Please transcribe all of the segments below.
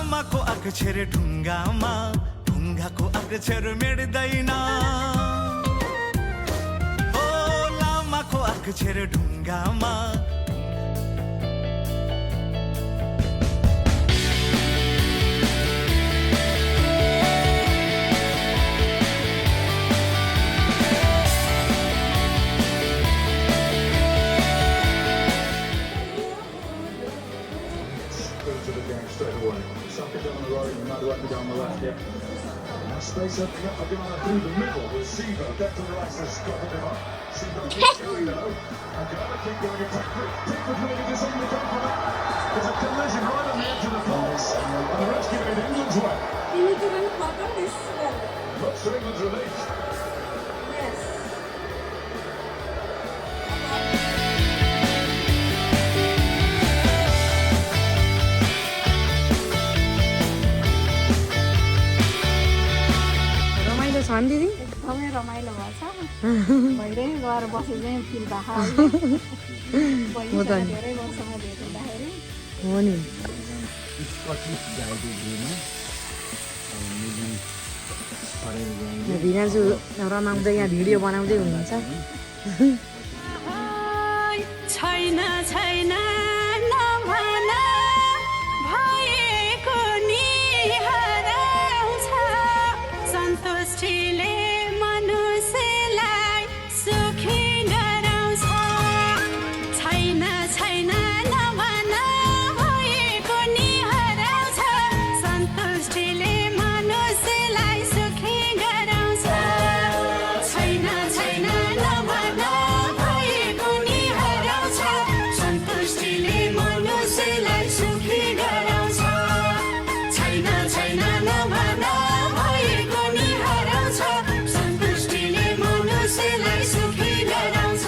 लामाको अक्षर ढुङ्गामा ढुङ्गाको अक्षर मेट्दैन ओ लामाको अक्षर ढुङ्गामा straight away. Suck it down the right and that won't be down the left yet. Now space opening up again through the middle with Siva. Declan Rice has got it up. Siva keeps going though. And Ghana keep going attack. Pickford maybe just on the top of it. There's a collision right on the edge of the box. And the rescue in England's way. Looks to England's relief. Yes. दिदी एकदमै रमाइलो भएछ भइरै गएर बसेर चाहिँ feel भएको धेरै वर्षमा भेट्दाखेरि हो नि भिनाजु रमाउँदै यहाँ भिडियो बनाउँदै हुनुहुन्छ छैन छैन नभन भएको नि हराउँछ सन्तुष्टिले मनुष्यलाई सुखी गराउँछ छैन छैन नभन भएको नि हराउँछ सन्तुष्टिले मनुष्यलाई सुखी गराउँछ छैन छैन नभन भएको नि हराउँछ सन्तुष्टिले मनुष्यलाई सुखी गराउँछ छैन छैन नभन भएको नि हराउँछ सन्तुष्टिले मनुष्यलाई सुखी गराउँछ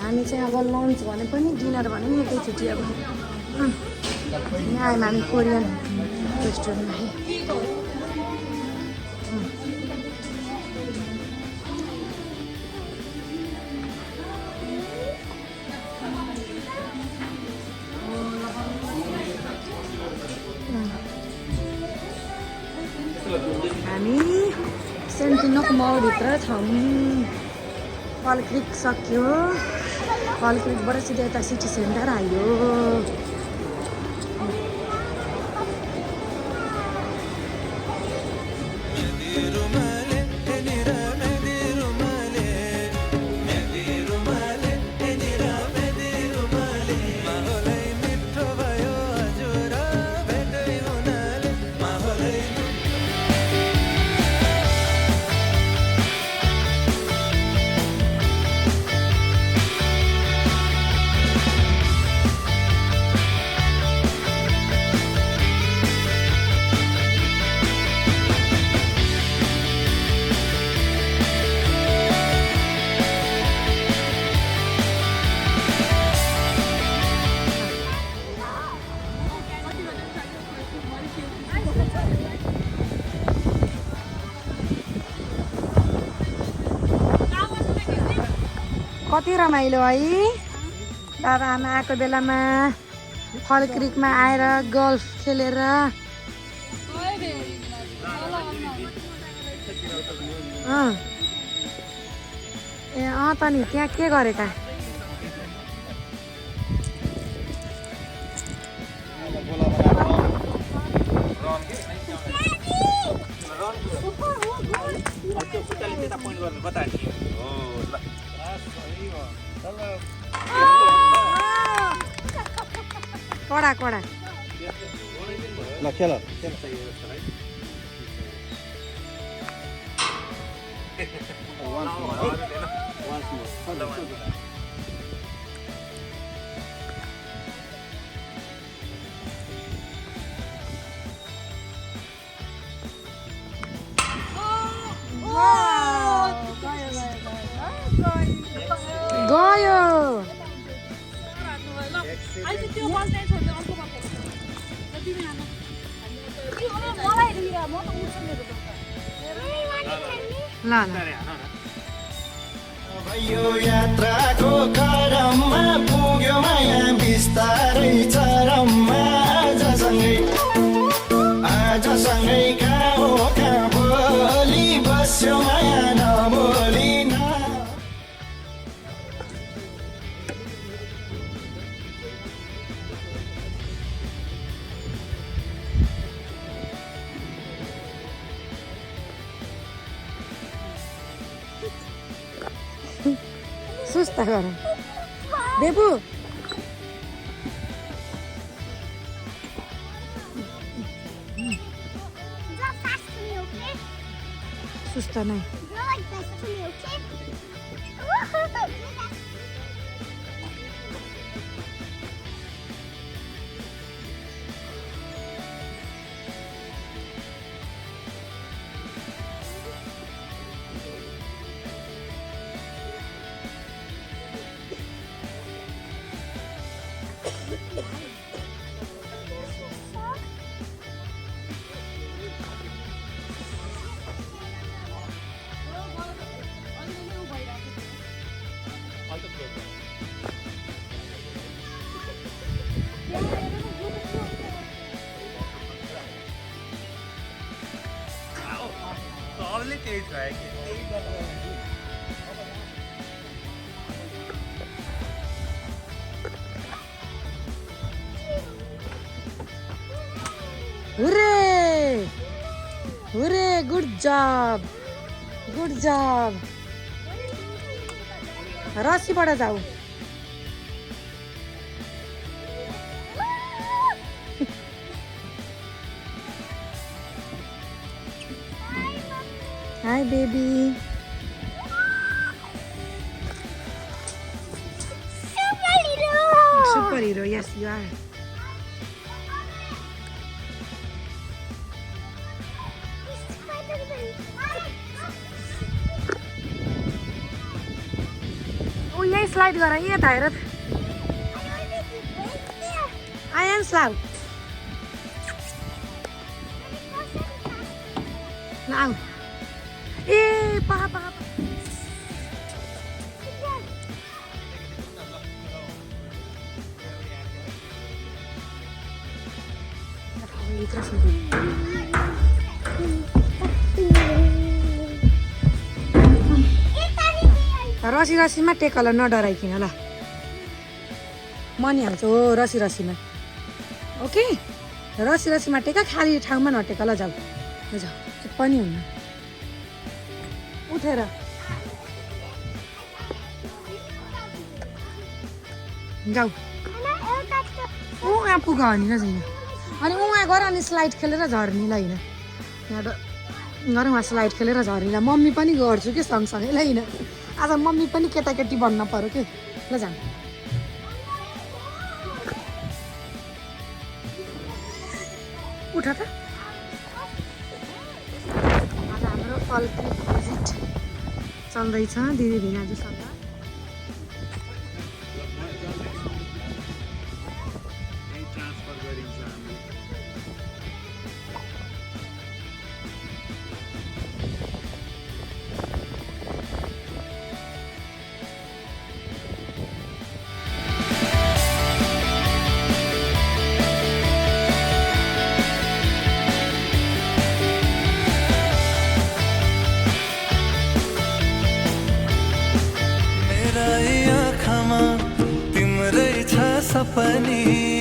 हामी चाहिँ अब लन्च भने पनि डिनर भने पनि एकैचोटि अब यहाँ आयौँ हामी कोरियन रेस्टुरेन्टमा हामी सेन्टिनोक मलभित्र छौँ फल क्रिक सक्यो फल क्रिकबाट सिधै यता सिटी सेन्टर आयो कति रमाइलो है बाबा आमा आएको बेलामा फल क्रिकमा आएर गल्फ खेलेर ए त नि त्यहाँ के गरेका कडा कडा ल खेल गयो ल यो यात्राको क्रममा पुग्यो माया बिस्तारै चरममा आजसँगै कहाँ भोलि बस्यो माया नभोलि न सुस्ता गर देबु सुस्ता नै सबले त्यही छ Hooray! Hooray! Good job! Good job! रस्सीबाट जाऊ Hi baby. Superhero, yes you are. Oh, यही स्लाइड गर यहाँ त हेर I am slow. Nào. ए पहा पहा रसी रसीमा टेकल नडराइकिन ल मनी हाल्छु हो रसी रसीमा ओके रसी रसीमा टेका खाली ठाउँमा नटेक ल जाऊ जाऊ पनि हुन्न उठेर जाऊ उहाँ पुग नि ल छैन अनि उहाँ गर अनि स्लाइड खेलेर झर्नी ल होइन यहाँ उहाँ स्लाइड खेलेर झर्नी ल मम्मी पनि गर्छु कि सँगसँगै ल होइन आज मम्मी पनि केटाकेटी बन्न पर्यो कि ल जाऊ उठ त आज हाम्रो फलक्रिक भिजिट चल्दैछ दिदी भिनाजुसँग पनि